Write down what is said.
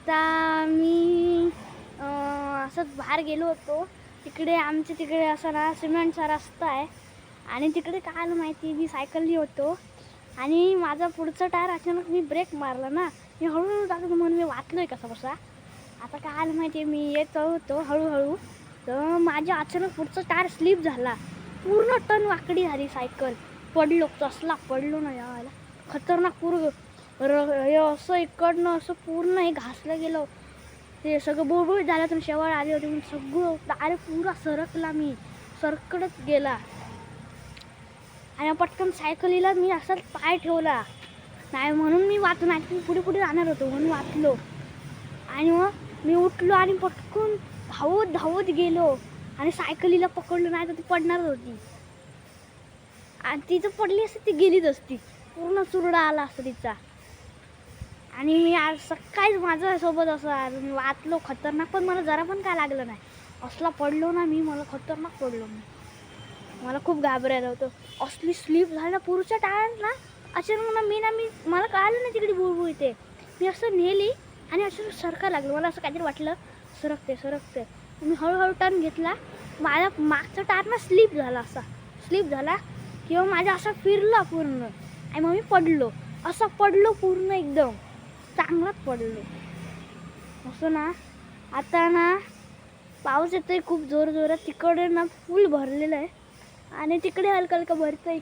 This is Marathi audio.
आता मी असंच बाहेर गेलो होतो. तिकडे आमच्या तिकडे असा ना सिमेंटचा रस्ता आहे आणि तिकडे काय आलं माहिती, मी सायकलनी होतो आणि माझा पुढचा टायर अचानक मी ब्रेक मारला ना, मी हळूहळू जातो म्हणून मी वाचलोय कसा बसा. आता काय आलं माहिती, मी येत होतो हळूहळू तर माझ्या अचानक पुढचा टायर स्लिप झाला. पूर्ण टन वाकडी झाली सायकल. पडलो, कसला पडलो ना याला, खतरनाक. हे असं इकडनं असं पूर्ण हे घासलं गेलं. ते सगळं बुळबुळ झालं तर शेवट आली होती म्हणून सगळं डायरेक्ट पुरा सरकला, मी सरकडत गेला. आणि पटकन सायकलीला मी असाच पाय ठेवला नाही म्हणून मी वाचून, नाही पुढे पुढे जाणार होतो म्हणून वाचलो. आणि मग मी उठलो आणि पटकन धावत धावत गेलो आणि सायकलीला पकडलो, नाही तर ती पडणारच होती. आणि ती जर पडली असती ती गेलीच असती, पूर्ण चुरडा आला असता तिचा. आणि मी आज सकाळीच माझ्यासोबत असं मी वाचलो खतरनाक, पण मला जरा पण काय लागलं नाही. असला पडलो ना मी, मला खतरनाक पडलो मी. मला खूप घाबरायला होतं. असली स्लीप झाली ना पुढच्या टायरला. अचानक मी मला कळालं नाही तिकडे बुळबुळ येते. मी असं नेली आणि असं सरका लागलं. मला असं काहीतरी वाटलं सरकते. मी हळूहळू टर्न घेतला. माझा मागचा टायर ना स्लीप झाला किंवा माझा असा फिरला पूर्ण आणि मग मी पडलो. असं पडलो पूर्ण एकदम चांगलाच पडलो असं ना. आता ना पाऊस येतोय खूप जोरात. तिकडे ना फुल भरलेलं आहे आणि तिकडे हलका भरतंय.